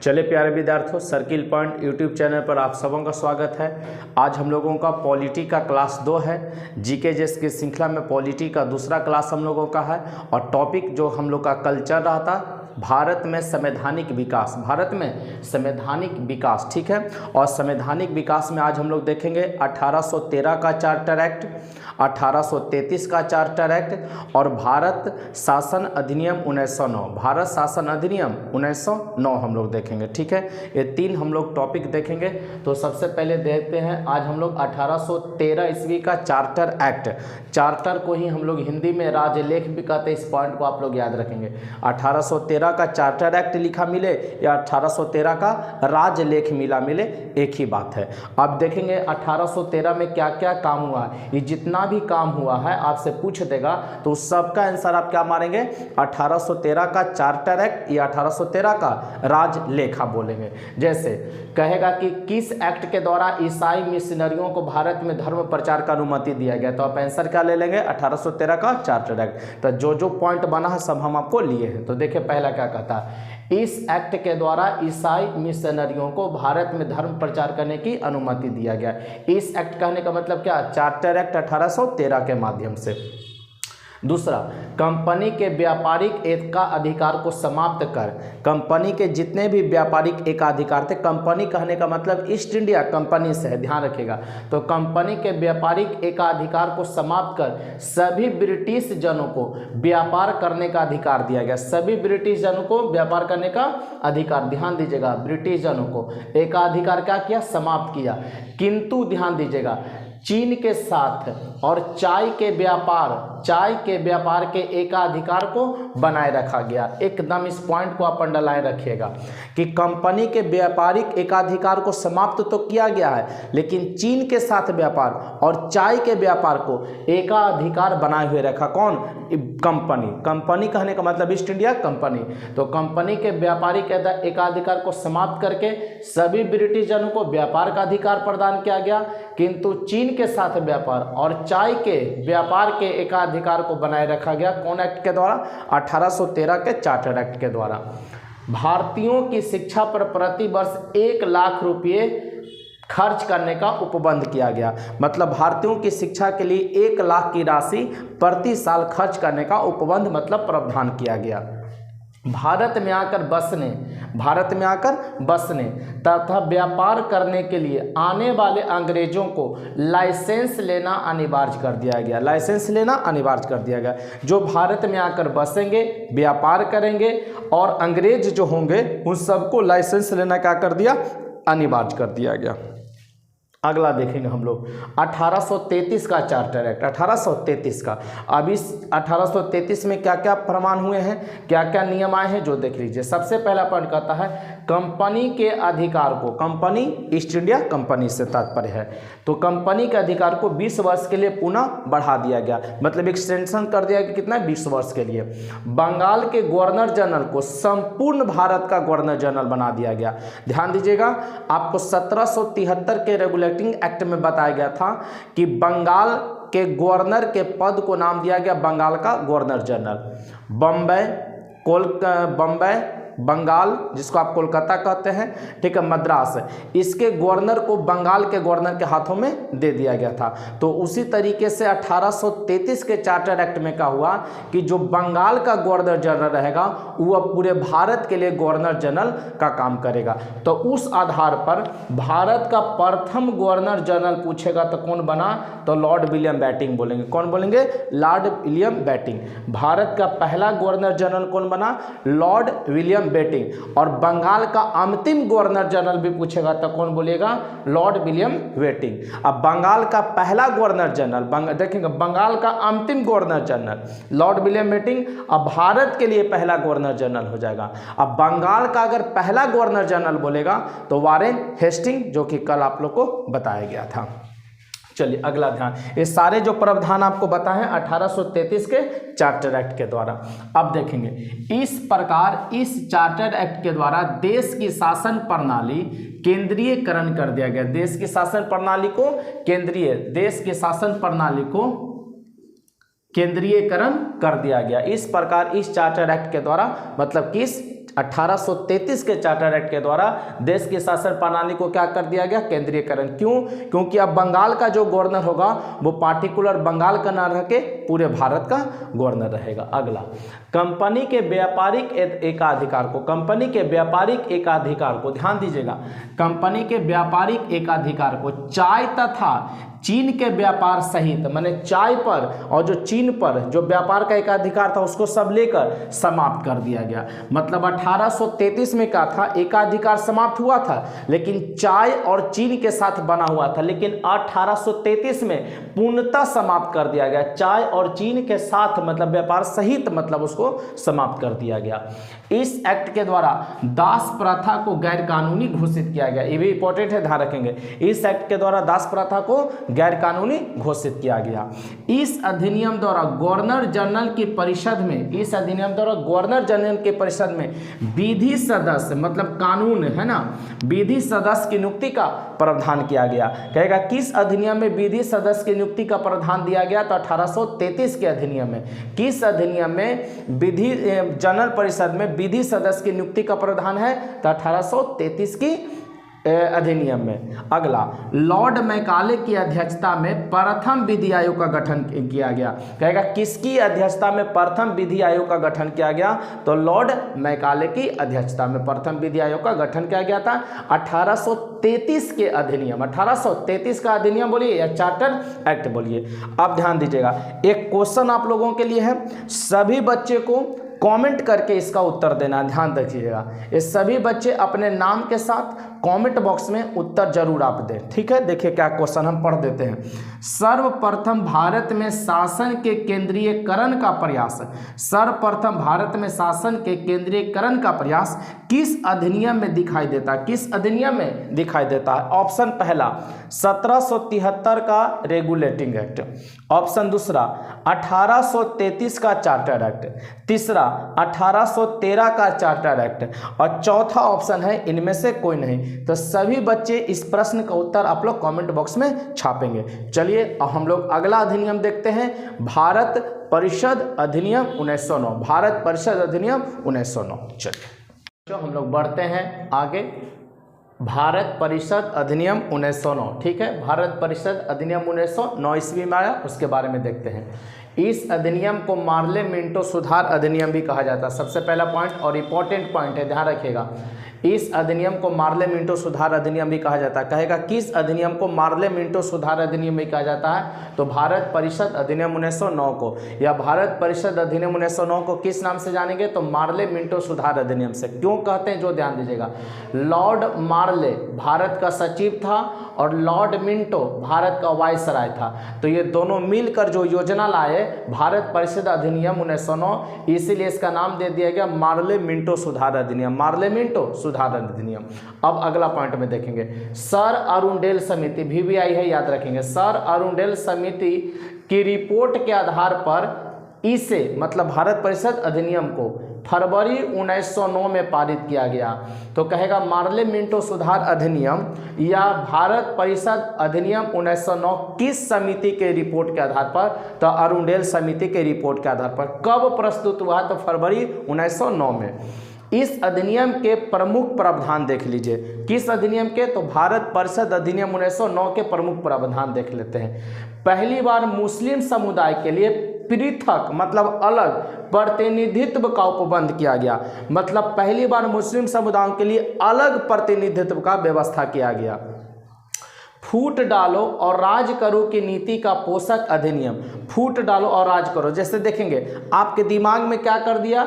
चले प्यारे विद्यार्थियों, सर्किल पॉइंट यूट्यूब चैनल पर आप सबों का स्वागत है। आज हम लोगों का पॉलिटी का क्लास 2 है। जीके जेस की श्रृंखला में पॉलिटी का दूसरा क्लास हम लोगों का है और टॉपिक जो हम लोग का कल चल रहा था भारत में संवैधानिक विकास। भारत में संवैधानिक विकास, ठीक है। और संवैधानिक विकास में आज हम लोग देखेंगे 1813 का चार्टर एक्ट, 1833 का चार्टर एक्ट और भारत शासन अधिनियम 1909। भारत शासन अधिनियम 1909 हम लोग देखेंगे, ठीक है। ये तीन हम लोग टॉपिक देखेंगे। तो सबसे पहले देखते हैं आज हम लोग 1813 ईस्वी का चार्टर एक्ट। चार्टर को ही हम लोग हिंदी में राजलेख भी कहते हैं। इस पॉइंट को आप लोग याद रखेंगे। 1813 का चार्टर एक्ट लिखा मिले या 1813 का राजलेख मिले, एक ही बात है। अब देखेंगे 1813 में क्या क्या काम हुआ है। ये जितना भी काम हुआ है आपसे पूछ देगा तो सबका आंसर आप क्या मारेंगे, 1813 का चार्टर एक्ट या 1813 का राजलेखा बोलेंगे। जैसे कहेगा कि किस एक्ट के द्वारा ईसाई मिशनरियों को भारत में धर्म प्रचार का अनुमति दिया गया, तो आप आंसर क्या ले लेंगे, 1813 का चार्टर एक्ट। तो जो जो पॉइंट बना है सब हम आपको लिए हैं। तो देखिए पहला क्या कहता है, इस एक्ट के द्वारा ईसाई मिशनरियों को भारत में धर्म प्रचार करने की अनुमति दिया गया। इस एक्ट कहने का मतलब क्या, चार्टर एक्ट 1813 के माध्यम से। दूसरा, कंपनी के व्यापारिक एकाधिकार को समाप्त कर, कंपनी के जितने भी व्यापारिक एकाधिकार थे, कंपनी कहने का मतलब ईस्ट इंडिया कंपनी से है, ध्यान रखिएगा। तो कंपनी के व्यापारिक एकाधिकार को समाप्त कर सभी ब्रिटिश जनों को व्यापार करने का अधिकार दिया गया। सभी ब्रिटिश जनों को व्यापार करने का अधिकार, ध्यान दीजिएगा, ब्रिटिश जनों को एकाधिकार क्या किया, समाप्त किया। किंतु ध्यान दीजिएगा, चीन के साथ और चाय के व्यापार के एकाधिकार को बनाए रखा गया। एकदम इस पॉइंट को आप अंडरलाइन रखिएगा कि कंपनी के व्यापारिक एकाधिकार को समाप्त तो किया गया है, लेकिन चीन के साथ व्यापार और चाय के व्यापार को एकाधिकार बनाए हुए रखा। कौन, कंपनी। कंपनी कहने का मतलब ईस्ट इंडिया कंपनी। तो कंपनी के व्यापारिक एकाधिकार को समाप्त करके सभी ब्रिटिश जनों को व्यापार का अधिकार प्रदान किया गया, किंतु चीन के साथ व्यापार और चाय के व्यापार के एकाधिकार को बनाए रखा गया। कौन एक्ट के द्वारा, 1813 के चार्टर एक्ट के द्वारा। भारतीयों की शिक्षा पर प्रति वर्ष 1 लाख रुपये खर्च करने का उपबंध किया गया। मतलब भारतीयों की शिक्षा के लिए 1 लाख की राशि प्रति साल खर्च करने का उपबंध मतलब प्रावधान किया गया। भारत में आकर बसने तथा व्यापार करने के लिए आने वाले अंग्रेजों को लाइसेंस लेना अनिवार्य कर दिया गया। लाइसेंस लेना अनिवार्य कर दिया गया। जो भारत में आकर बसेंगे, व्यापार करेंगे और अंग्रेज जो होंगे उन सबको लाइसेंस लेना क्या कर दिया, अनिवार्य कर दिया गया। अगला देखेंगे हम लोग 1833 का चार्टर एक्ट, 1833 का। अब इस 1833 में क्या क्या प्रमाण हुए हैं, क्या क्या नियम आए हैं, जो देख लीजिए। सबसे पहला पॉइंट कहता है कंपनी के अधिकार को, कंपनी ईस्ट इंडिया कंपनी से तात्पर्य है, तो कंपनी के अधिकार को 20 वर्ष के लिए पुनः बढ़ा दिया गया। मतलब एक्सटेंशन कर दिया गया, कितना, 20 वर्ष के लिए। बंगाल के गवर्नर जनरल को संपूर्ण भारत का गवर्नर जनरल बना दिया गया। ध्यान दीजिएगा, आपको 1773 के रेगुलेटिंग एक्ट में बताया गया था कि बंगाल के गवर्नर के पद को नाम दिया गया बंगाल का गवर्नर जनरल। बम्बई, बंगाल जिसको आप कोलकाता कहते हैं, ठीक है, मद्रास, इसके गवर्नर को बंगाल के गवर्नर के हाथों में दे दिया गया था। तो उसी तरीके से 1833 के चार्टर एक्ट में क्या हुआ कि जो बंगाल का गवर्नर जनरल रहेगा वो पूरे भारत के लिए गवर्नर जनरल का काम करेगा। तो उस आधार पर भारत का प्रथम गवर्नर जनरल पूछेगा तो कौन बना, तो लॉर्ड विलियम बेटिंग बोलेंगे। कौन बोलेंगे, लॉर्ड विलियम बेटिंग। भारत का पहला गवर्नर जनरल कौन बना, लॉर्ड विलियम बेटिंग। और बंगाल का अंतिम गवर्नर जनरल भी पूछेगा तो कौन बोलेगा, लॉर्ड विलियम बेटिंग। अब बंगाल का पहला गवर्नर जनरल, देखेंगे बंगाल का अंतिम governor general Lord William Bentinck, अब भारत के लिए पहला गवर्नर जनरल हो जाएगा। अब बंगाल का अगर पहला गवर्नर जनरल बोलेगा तो वारेन हेस्टिंग, जो कि कल आप लोग को बताया गया था। चलिए अगला ध्यान, ये सारे जो प्रावधान आपको बताए हैं 1833 के चार्टर एक्ट के द्वारा। अब देखेंगे इस प्रकार इस चार्टर एक्ट के द्वारा देश की शासन प्रणाली केंद्रीयकरण कर दिया गया। देश की शासन प्रणाली को केंद्रीयकरण कर दिया गया। इस प्रकार इस चार्टर एक्ट के द्वारा, मतलब कि इस 1833 के चार्टर एक्ट के द्वारा देश की शासन प्रणाली को क्या कर दिया गया, केंद्रीयकरण। क्यों? क्योंकि अब बंगाल का जो गवर्नर होगा वो पार्टिकुलर बंगाल का ना रह के पूरे भारत का गवर्नर रहेगा। अगला, कंपनी के व्यापारिक एकाधिकार को, कंपनी के व्यापारिक एकाधिकार को ध्यान दीजिएगा, कंपनी के व्यापारिक एकाधिकार को चाय तथा चीन के व्यापार सहित, माने चाय पर और जो चीन पर जो व्यापार का एकाधिकार था उसको सब लेकर समाप्त कर दिया गया। मतलब 1833 में क्या था, एकाधिकार समाप्त हुआ था लेकिन चाय और चीन के साथ बना हुआ था, लेकिन 1833 में पूर्णतः समाप्त कर दिया गया। चाय और चीन के साथ मतलब व्यापार सहित मतलब उसको समाप्त कर दिया गया। इस एक्ट के द्वारा दास प्रथा को गैर कानूनी घोषित किया गया। ये भी इंपॉर्टेंट है, ध्यान रखेंगे। इस एक्ट के द्वारा दास प्रथा को गैर कानूनी घोषित किया गया। इस अधिनियम द्वारा गवर्नर जनरल की परिषद में, इस अधिनियम द्वारा गवर्नर जनरल की परिषद में विधि सदस्य मतलब कानून है ना, विधि सदस्य की नियुक्ति का प्रावधान किया गया। कहेगा किस अधिनियम में विधि सदस्य की नियुक्ति का प्रावधान दिया गया, तो 1833 के अधिनियम में। किस अधिनियम में विधि जनरल परिषद में विधि सदस्य की नियुक्ति का प्रावधान है, तो 1833 की अधिनियम में। अगला, लॉर्ड मैकाले की अध्यक्षता में प्रथम विधि आयोग का गठन किया गया। कहेगा किसकी अध्यक्षता में प्रथम विधि आयोग का गठन किया गया, तो लॉर्ड मैकाले की अध्यक्षता में प्रथम विधि आयोग का गठन किया गया था 1833 के अधिनियम। 1833 का अधिनियम बोलिए या चार्टर एक्ट बोलिए। अब ध्यान दीजिएगा, एक क्वेश्चन आप लोगों के लिए है, सभी बच्चे को कमेंट करके इसका उत्तर देना, ध्यान रखिएगा। ये सभी बच्चे अपने नाम के साथ कमेंट बॉक्स में उत्तर जरूर आप दें, ठीक है। देखिए क्या क्वेश्चन हम पढ़ देते हैं। सर्वप्रथम भारत में शासन के केंद्रीयकरण का प्रयास, सर्वप्रथम भारत में शासन के केंद्रीयकरण का प्रयास किस अधिनियम में दिखाई देता है, किस अधिनियम में दिखाई देता है? ऑप्शन पहला 1773 का रेगुलेटिंग एक्ट, ऑप्शन दूसरा 1833 का चार्टर एक्ट, तीसरा 1813 का चार्टर एक्ट और चौथा ऑप्शन है इनमें से कोई नहीं। तो सभी बच्चे इस प्रश्न का उत्तर आप लोग कमेंट बॉक्स में छापेंगे। चलिए अब हम लोग अगला अधिनियम देखते हैं, भारत परिषद अधिनियम 1909, भारत परिषद अधिनियम 1909। चलिए तो हम लोग बढ़ते हैं आगे, भारत परिषद अधिनियम 1909, ठीक है। भारत परिषद अधिनियम 1909 ईस्वी में आया, उसके बारे में देखते हैं। इस अधिनियम को मार्ले मिंटो सुधार अधिनियम भी कहा जाता है। सबसे पहला पॉइंट और इम्पोर्टेंट पॉइंट है, ध्यान रखिएगा। इस अधिनियम को मार्ले मिंटो सुधार अधिनियम भी कहा जाता है। कहेगा किस अधिनियम को मार्ले मिंटो सुधार अधिनियम भी कहा जाता है, तो भारत परिषद अधिनियम 1909 को, या भारत परिषद अधिनियम 1909 को किस नाम से जानेंगे, तो मार्ले मिंटो सुधार अधिनियम से। क्यों कहते हैं, जो ध्यान दीजिएगा, लॉर्ड मार्ले भारत का सचिव था और लॉर्ड मिंटो भारत का वायसराय था, तो ये दोनों मिलकर जो योजना लाए भारत परिषद अधिनियम 1909, इसीलिए इसका नाम दे दिया गया मार्ले मिंटो सुधार अधिनियम, मार्ले मिंटो सुधार अधिनियम। अब अगला पॉइंट में देखेंगे, सर अरुणडेल समिति, VVI है, याद रखेंगे। सर अरुणडेल समिति की रिपोर्ट के आधार पर इसे मतलब भारत परिषद अधिनियम को फरवरी 1909 में पारित किया गया। तो कहेगा मार्ले मिंटो सुधार अधिनियम या भारत परिषद अधिनियम 1909 किस समिति के रिपोर्ट के आधार पर, तो अरुणडेल समिति के रिपोर्ट के आधार पर। कब प्रस्तुत हुआ, तो फरवरी 1909 में। इस अधिनियम के प्रमुख प्रावधान देख लीजिए, किस अधिनियम के, तो भारत परिषद अधिनियम 1909 के प्रमुख प्रावधान देख लेते हैं। पहली बार मुस्लिम समुदाय के लिए पृथक मतलब अलग प्रतिनिधित्व का उपबंध किया गया, मतलब पहली बार मुस्लिम समुदायों के लिए अलग प्रतिनिधित्व का व्यवस्था किया गया। फूट डालो और राज करो की नीति का पोषक अधिनियम, फूट डालो और राज करो, जैसे देखेंगे आपके दिमाग में क्या कर दिया,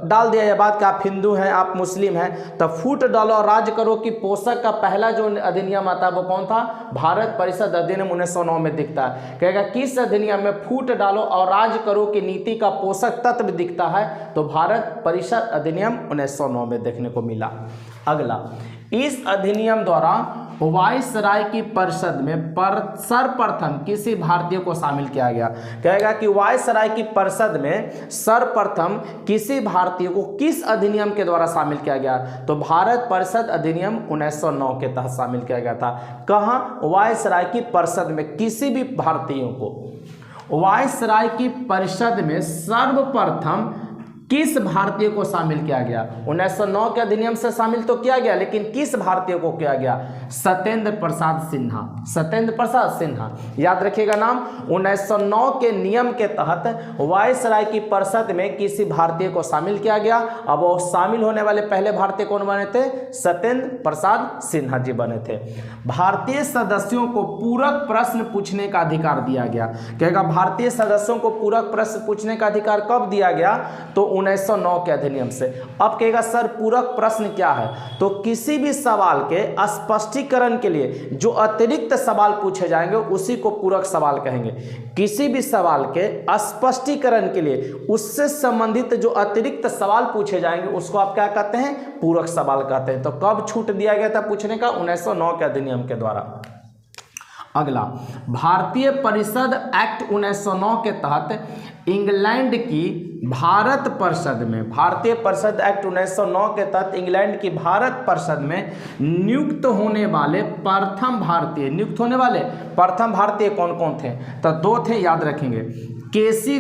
डाल दिया ये बात कि आप हिंदू हैं, आप मुस्लिम हैं, तो फूट डालो और राज करो की पोषक का पहला जो अधिनियम आता है वो कौन था, भारत परिषद अधिनियम 1909 में दिखता है। कहेगा किस अधिनियम में फूट डालो और राज करो की नीति का पोषक तत्व दिखता है, तो भारत परिषद अधिनियम 1909 में देखने को मिला। अगला, इस अधिनियम द्वारा वायसराय की परिषद में सर्वप्रथम किसी भारतीय को शामिल किया गया। कहेगा कि वायसराय की परिषद में सर्वप्रथम किसी भारतीय को किस अधिनियम के द्वारा शामिल किया गया, तो भारत परिषद अधिनियम 1909 के तहत शामिल किया गया था। कहाँ, वायसराय की परिषद में किसी भी भारतीयों को वायसराय की परिषद में सर्वप्रथम किस भारतीय को शामिल किया गया? 1909 के अधिनियम से शामिल तो किया गया, लेकिन किस भारतीय को किया गया? सत्येंद्र प्रसाद सिन्हा। सत्येंद्र प्रसाद सिन्हा, याद रखिएगा नाम। 1909 के नियम के तहत वायसराय की परिषद में किसी भारतीय को शामिल किया गया। अब वो शामिल होने वाले पहले भारतीय कौन बने थे? सत्येंद्र प्रसाद सिन्हा जी बने थे। भारतीय सदस्यों को पूरक प्रश्न पूछने का अधिकार दिया गया। कहेगा भारतीय सदस्यों को पूरक प्रश्न पूछने का अधिकार कब दिया गया? तो 1909 के अधिनियम से। अब कहेगा सर पूरक प्रश्न क्या है? तो किसी भी सवाल के स्पष्टीकरण के लिए जो अतिरिक्त सवाल पूछे जाएंगे उसी को पूरक सवाल कहेंगे। किसी भी सवाल के स्पष्टीकरण के लिए उससे संबंधित जो अतिरिक्त सवाल पूछे जाएंगे उसको आप क्या कहते हैं? पूरक सवाल कहते हैं। तो कब छूट दिया गया था पूछने का? 1909 के अधिनियम के द्वारा। अगला, भारतीय परिषद एक्ट 1909 के तहत इंग्लैंड की भारत परिषद में, भारतीय परिषद एक्ट 1909 के तहत इंग्लैंड की भारत परिषद में नियुक्त होने वाले प्रथम भारतीय, नियुक्त होने वाले प्रथम भारतीय कौन कौन थे? तो 2 थे, याद रखेंगे। केसी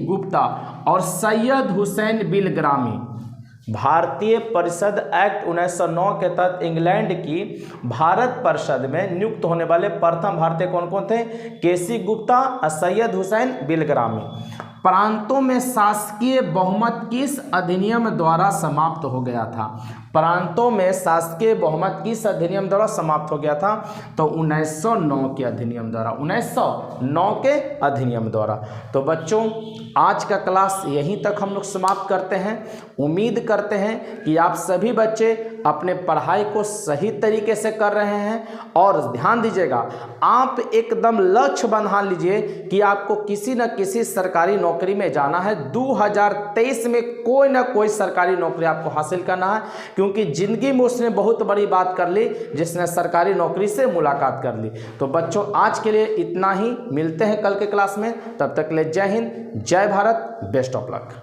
गुप्ता और सैयद हुसैन बिलग्रामी। भारतीय परिषद एक्ट 1909 के तहत इंग्लैंड की भारत परिषद में नियुक्त होने वाले प्रथम भारतीय कौन कौन थे? केसी गुप्ता और सैयद हुसैन बिलग्रामी। प्रांतों में शासकीय बहुमत किस अधिनियम द्वारा समाप्त हो गया था? प्रांतों में शासकीय बहुमत किस अधिनियम द्वारा समाप्त हो गया था? तो 1909 के अधिनियम द्वारा, 1909 के अधिनियम द्वारा। तो बच्चों आज का क्लास यहीं तक हम लोग समाप्त करते हैं। उम्मीद करते हैं कि आप सभी बच्चे अपने पढ़ाई को सही तरीके से कर रहे हैं। और ध्यान दीजिएगा, आप एकदम लक्ष्य बना लीजिए कि आपको किसी न किसी सरकारी नौकरी में जाना है। 2023 में कोई ना कोई सरकारी नौकरी आपको हासिल करना है, क्योंकि जिंदगी में उसने बहुत बड़ी बात कर ली जिसने सरकारी नौकरी से मुलाकात कर ली। तो बच्चों आज के लिए इतना ही, मिलते हैं कल के क्लास में। तब तक के लिए जय हिंद, जय भारत, बेस्ट ऑफ लक।